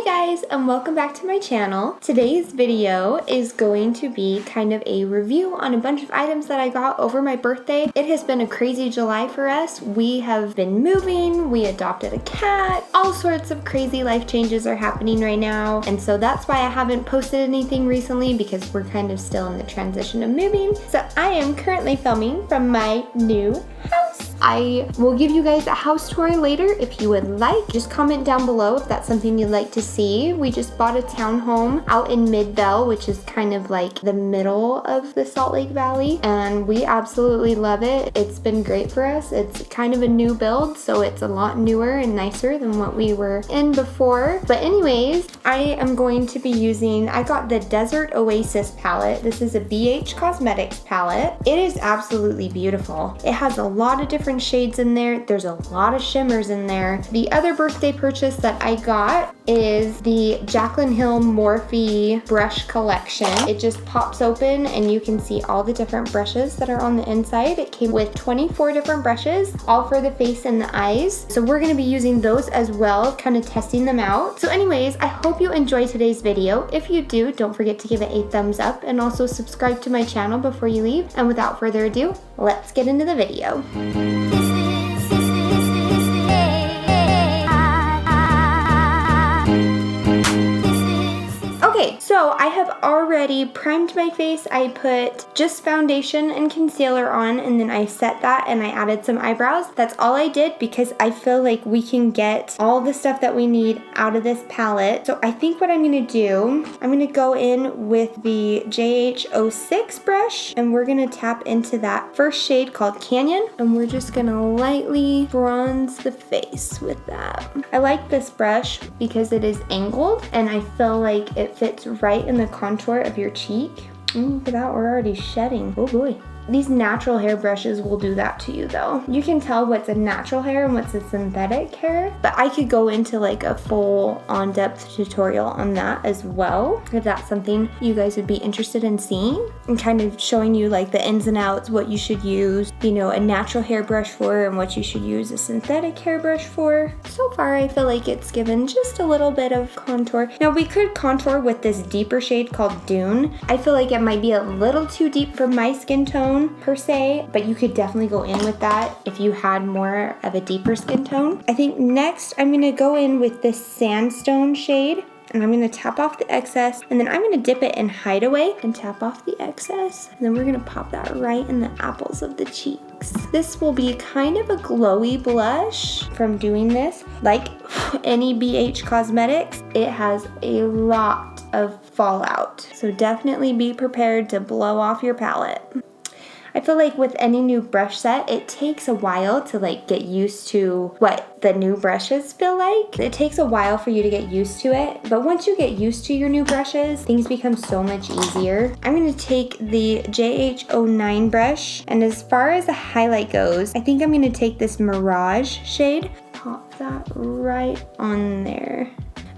Hey guys, and welcome back to my channel. Today's video is going to be kind of a review on a bunch of items that I got over my birthday. It has been a crazy July for us. We have been moving, we adopted a cat, all sorts of crazy life changes are happening right now, and so that's why I haven't posted anything recently, because we're kind of still in the transition of moving. So I am currently filming from my new house. I will give you guys a house tour later if you would like. Just comment down below if that's something you'd like to see. We just bought a townhome out in Midvale, which is kind of like the middle of the Salt Lake Valley, and we absolutely love it. It's been great for us. It's kind of a new build, so it's a lot newer and nicer than what we were in before. But anyways, I am going to be using, I got the Desert Oasis palette. This is a BH Cosmetics palette. It is absolutely beautiful. It has a lot of different shades in there. There's a lot of shimmers in there. The other birthday purchase that I got is the Jaclyn Hill Morphe brush collection. It just pops open and you can see all the different brushes that are on the inside. It came with 24 different brushes, all for the face and the eyes. So we're gonna be using those as well, kind of testing them out. So anyways, I hope you enjoy today's video. If you do, don't forget to give it a thumbs up and also subscribe to my channel before you leave. And without further ado, let's get into the video. Okay, so I have already primed my face. I put just foundation and concealer on, and then I set that and I added some eyebrows. That's all I did because I feel like we can get all the stuff that we need out of this palette. So I think what I'm gonna do, I'm gonna go in with the JH06 brush, and we're gonna tap into that first shade called Canyon, and we're just gonna lightly bronze the face with that. I like this brush because it is angled, and I feel like it fits right in the contour of your cheek. Look at that, we're already shedding. Oh boy. These natural hair brushes will do that to you though. You can tell what's a natural hair and what's a synthetic hair, but I could go into like a full on-depth tutorial on that as well, if that's something you guys would be interested in seeing, and kind of showing you like the ins and outs, what you should use, you know, a natural hairbrush for and what you should use a synthetic hairbrush for. So far, I feel like it's given just a little bit of contour. Now we could contour with this deeper shade called Dune. I feel like it might be a little too deep for my skin tone per se, but you could definitely go in with that if you had more of a deeper skin tone. I think next I'm gonna go in with this sandstone shade, and I'm gonna tap off the excess, and then I'm gonna dip it in Hideaway and tap off the excess, and then we're gonna pop that right in the apples of the cheeks. This will be kind of a glowy blush from doing this. Like any BH Cosmetics, it has a lot of fallout, so definitely be prepared to blow off your palette. I feel like with any new brush set, it takes a while to like get used to what the new brushes feel like. It takes a while for you to get used to it, but once you get used to your new brushes, things become so much easier. I'm gonna take the JH09 brush, and as far as the highlight goes, I think I'm gonna take this Mirage shade, pop that right on there.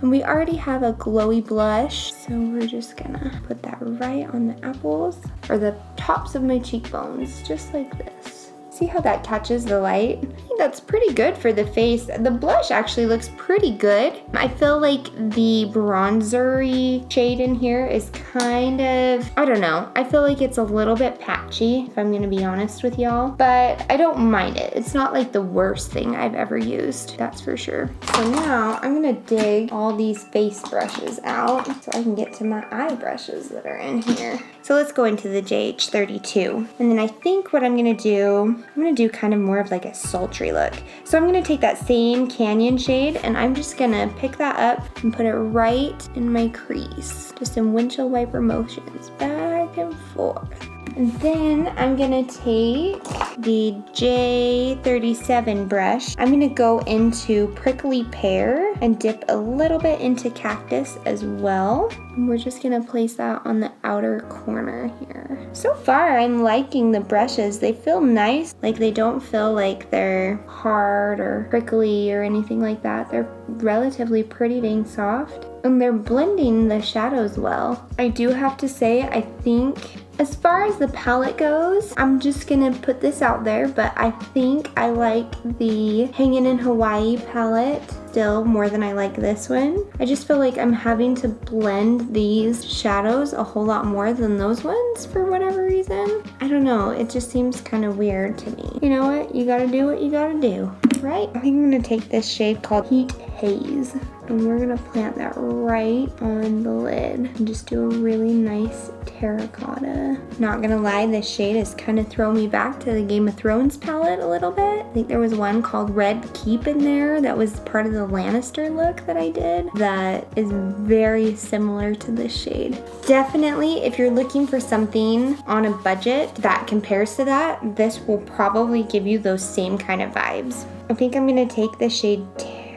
And we already have a glowy blush, so we're just gonna put that right on the apples, or the tops of my cheekbones, just like this. See how that catches the light? I think that's pretty good for the face. The blush actually looks pretty good. I feel like the bronzery shade in here is kind of, I don't know. I feel like it's a little bit patchy, if I'm gonna be honest with y'all, but I don't mind it. It's not like the worst thing I've ever used, that's for sure. So now I'm gonna dig all these face brushes out so I can get to my eye brushes that are in here. So let's go into the JH32. And then I think what I'm gonna do kind of more of like a sultry look. So I'm gonna take that same Canyon shade, and I'm just gonna pick that up and put it right in my crease, just in windshield wiper motions, back and forth. And then I'm gonna take the J37 brush. I'm gonna go into Prickly Pear and dip a little bit into Cactus as well. And we're just gonna place that on the outer corner here. So far, I'm liking the brushes. They feel nice. Like, they don't feel like they're hard or prickly or anything like that. They're relatively pretty dang soft. And they're blending the shadows well. I do have to say, I think As far as the palette goes, I'm just gonna put this out there, but I think I like the Hangin' in Hawaii palette still more than I like this one. I just feel like I'm having to blend these shadows a whole lot more than those ones for whatever reason. I don't know, it just seems kind of weird to me. You know what? You gotta do what you gotta do, right? I think I'm gonna take this shade called Heat Haze, and we're gonna plant that right on the lid and just do a really nice terracotta. Not gonna lie, this shade has kind of thrown me back to the Game of Thrones palette a little bit. I think there was one called Red Keep in there that was part of the Lannister look that I did that is very similar to this shade. Definitely, if you're looking for something on a budget that compares to that, this will probably give you those same kind of vibes. I think I'm gonna take the shade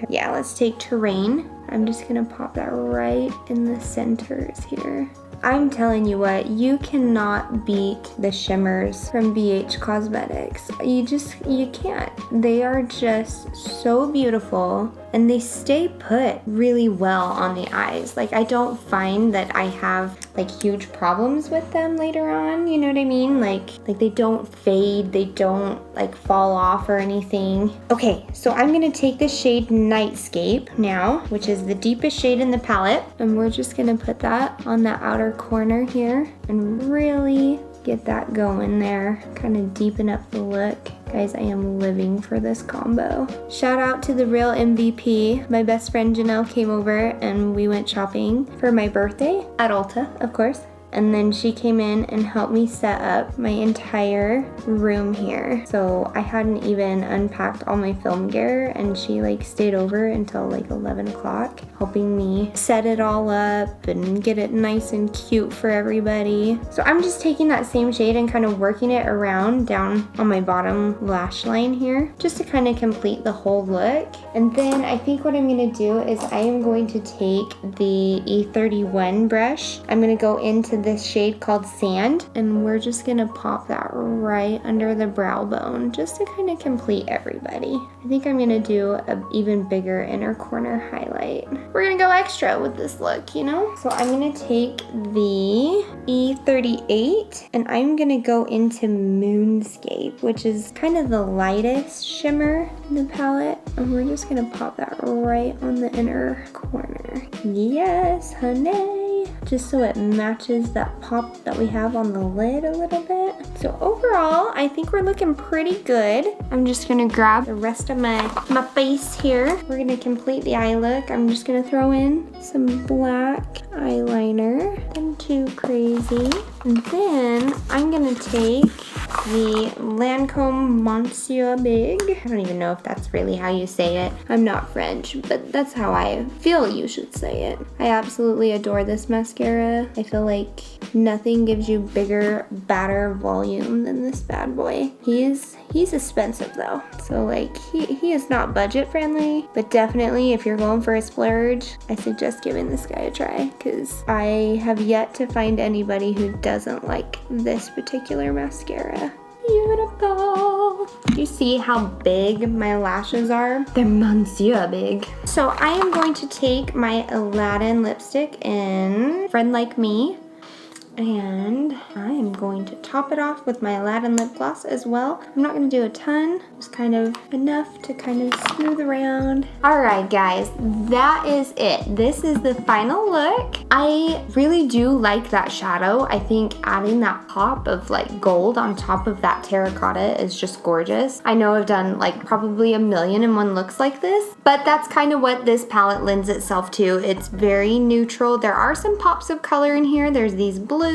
yeah, let's take Terrain. I'm just gonna pop that right in the centers here. I'm telling you what, you cannot beat the shimmers from BH Cosmetics. You can't. They are just so beautiful and they stay put really well on the eyes. Like, I don't find that I have like huge problems with them later on, you know what I mean? Like they don't fade, they don't like fall off or anything. Okay, so I'm gonna take the shade Nightscape now, which is the deepest shade in the palette, and we're just gonna put that on the outer corner here and really get that going there, kind of deepen up the look. Guys, I am living for this combo. Shout out to the real MVP. My best friend Janelle came over and we went shopping for my birthday at Ulta, of course. And then she came in and helped me set up my entire room here. So I hadn't even unpacked all my film gear and she like stayed over until like 11 o'clock helping me set it all up and get it nice and cute for everybody. So I'm just taking that same shade and kind of working it around down on my bottom lash line here just to kind of complete the whole look. And then I think what I'm gonna do is I am going to take the E31 brush. I'm gonna go into this shade called Sand, and we're just gonna pop that right under the brow bone just to kind of complete everybody. I think I'm gonna do an even bigger inner corner highlight. We're gonna go extra with this look, you know? So I'm gonna take the E38 and I'm gonna go into Moonscape, which is kind of the lightest shimmer in the palette, and we're just gonna pop that right on the inner corner. Yes, honey. Just so it matches that pop that we have on the lid a little bit. So overall, I think we're looking pretty good. I'm just gonna grab the rest of my face here. We're gonna complete the eye look. I'm just gonna throw in some black eyeliner. Nothing too crazy. And then I'm gonna take the Lancome Monsieur Big. I don't even know if that's really how you say it. I'm not French, but that's how I feel you should say it. I absolutely adore this mascara. I feel like nothing gives you bigger, badder volume than this bad boy. He's expensive though. So like he is not budget friendly, but definitely if you're going for a splurge, I suggest giving this guy a try because I have yet to find anybody who doesn't like this particular mascara. Beautiful. Do you see how big my lashes are? They're Monsieur big. So I am going to take my Aladdin lipstick in Friend Like Me, and I am going to top it off with my Aladdin lip gloss as well. I'm not gonna do a ton, just kind of enough to kind of smooth around. All right, guys, that is it. This is the final look. I really do like that shadow. I think adding that pop of like gold on top of that terracotta is just gorgeous. I know I've done like probably 1,000,001 looks like this, but that's kind of what this palette lends itself to. It's very neutral. There are some pops of color in here. There's these blues.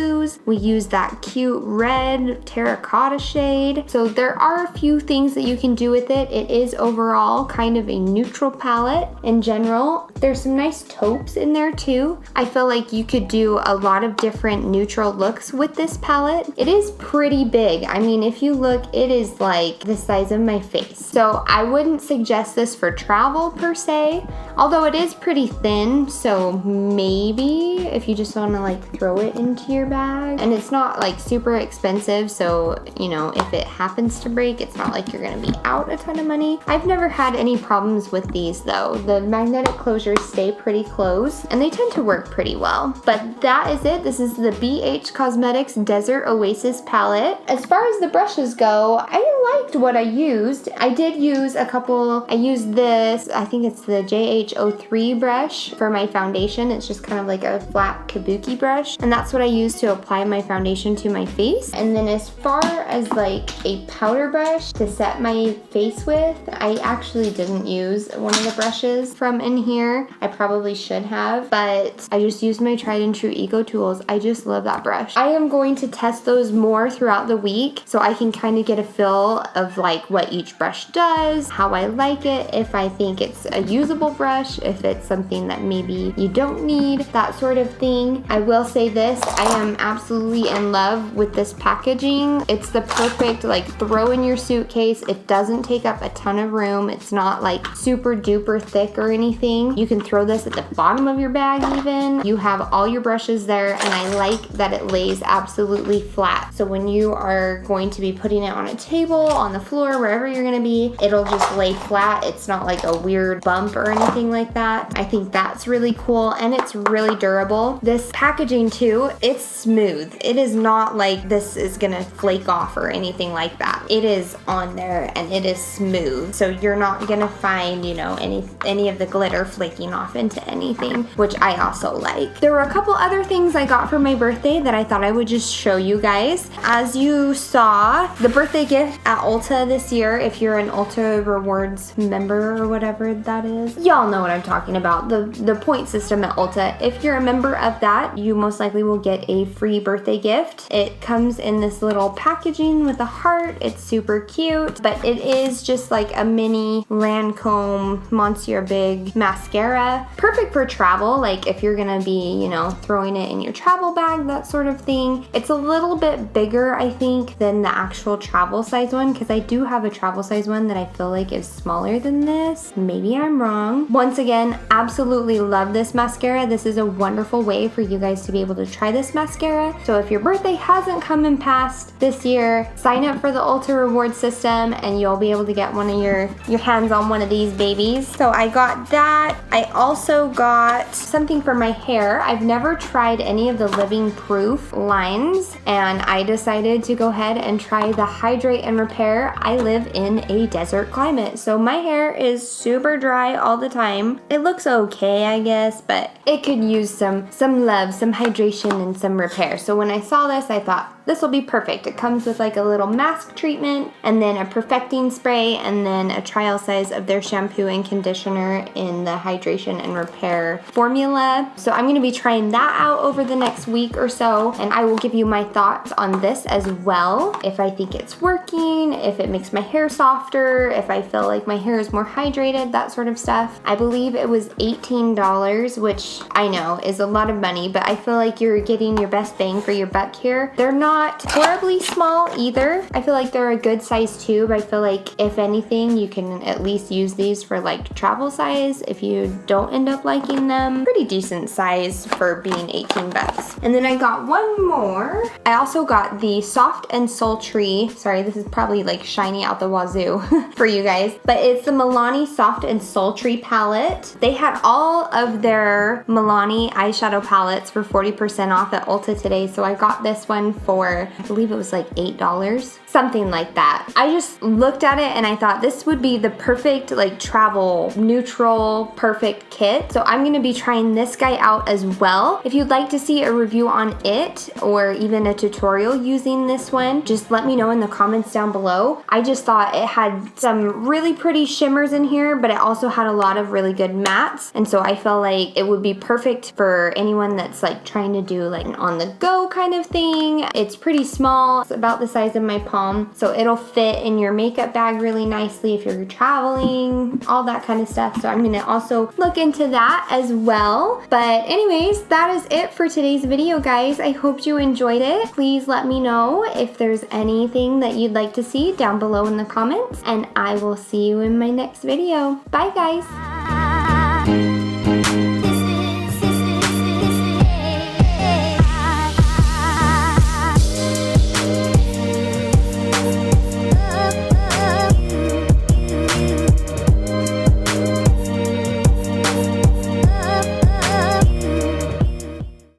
We use that cute red terracotta shade. So there are a few things that you can do with it. It is overall kind of a neutral palette in general. There's some nice taupes in there too. I feel like you could do a lot of different neutral looks with this palette. It is pretty big. I mean, if you look, it is like the size of my face. So I wouldn't suggest this for travel per se, although it is pretty thin. So maybe if you just want to like throw it into your your bag. And it's not like super expensive, so you know, if it happens to break, it's not like you're gonna be out a ton of money. I've never had any problems with these though. The magnetic closures stay pretty closed and they tend to work pretty well. But that is it. This is the BH Cosmetics Desert Oasis palette. As far as the brushes go, I liked what I used. I did use a couple. I used this, I think it's the JH03 brush for my foundation. It's just kind of like a flat kabuki brush, and that's what I use to apply my foundation to my face. And then as far as like a powder brush to set my face with, I actually didn't use one of the brushes from in here. I probably should have, but I just used my tried and true Eco Tools. I just love that brush. I am going to test those more throughout the week so I can kind of get a feel of like what each brush does, how I like it, if I think it's a usable brush, if it's something that maybe you don't need, that sort of thing. I will say this, I am absolutely in love with this packaging. It's the perfect like throw in your suitcase. It doesn't take up a ton of room. It's not like super duper thick or anything. You can throw this at the bottom of your bag even. You have all your brushes there, and I like that it lays absolutely flat. So when you are going to be putting it on a table, on the floor, wherever you're gonna be, it'll just lay flat. It's not like a weird bump or anything like that. I think that's really cool, and it's really durable. This packaging too, it's smooth. It is not like this is gonna flake off or anything like that. It is on there and it is smooth. So you're not gonna find, you know, any of the glitter flaking off into anything, which I also like. There were a couple other things I got for my birthday that I thought I would just show you guys. As you saw, the birthday gift at Ulta this year, if you're an Ulta Rewards member or whatever that is, y'all know what I'm talking about. The point system at Ulta. If you're a member of that, you most likely will get a free birthday gift. It comes in this little packaging with a heart. It's super cute, but it is just like a mini Lancome Monsieur Big mascara. Perfect for travel, like if you're gonna be, you know, throwing it in your travel bag, that sort of thing. It's a little bit bigger, I think, than the actual travel size one, because I do have a travel size one that I feel like is smaller than this. Maybe I'm wrong. Once again, absolutely love this mascara. This is a wonderful way for you guys to be able to try this mascara. So if your birthday hasn't come and passed this year, sign up for the Ulta Reward system and you'll be able to get one of your hands on one of these babies. So I got that. I also got something for my hair. I've never tried any of the Living Proof lines, and I decided to go ahead and try the Hydrate and Repair. I live in a desert climate, so my hair is super dry all the time. It looks okay, I guess, but it could use some love, some hydration, and some repair. So when I saw this, I thought, this will be perfect. It comes with like a little mask treatment and then a perfecting spray and then a trial size of their shampoo and conditioner in the hydration and repair formula. So I'm going to be trying that out over the next week or so, and I will give you my thoughts on this as well. If I think it's working, if it makes my hair softer, if I feel like my hair is more hydrated, that sort of stuff. I believe it was $18, which I know is a lot of money, but I feel like you're getting your best bang for your buck here. They're not horribly small either. I feel like they're a good size tube. I feel like if anything, you can at least use these for like travel size if you don't end up liking them. Pretty decent size for being 18 bucks. And then I got one more. I also got the Soft and Sultry, sorry, this is probably like shiny out the wazoo for you guys, but it's the Milani Soft and Sultry palette. They had all of their Milani eyeshadow palettes for 40% off at Ulta today, so I got this one for, I believe it was like $8, something like that. I just looked at it and I thought this would be the perfect like travel neutral perfect kit. So I'm gonna be trying this guy out as well. If you'd like to see a review on it or even a tutorial using this one, just let me know in the comments down below. I just thought it had some really pretty shimmers in here, but it also had a lot of really good mattes. And so I felt like it would be perfect for anyone that's like trying to do like an on the go kind of thing. It's pretty small. It's about the size of my palm. So it'll fit in your makeup bag really nicely if you're traveling, all that kind of stuff. So I'm gonna also look into that as well. But anyways, that is it for today's video, guys. I hope you enjoyed it. Please let me know if there's anything that you'd like to see down below in the comments, and I will see you in my next video. Bye, guys.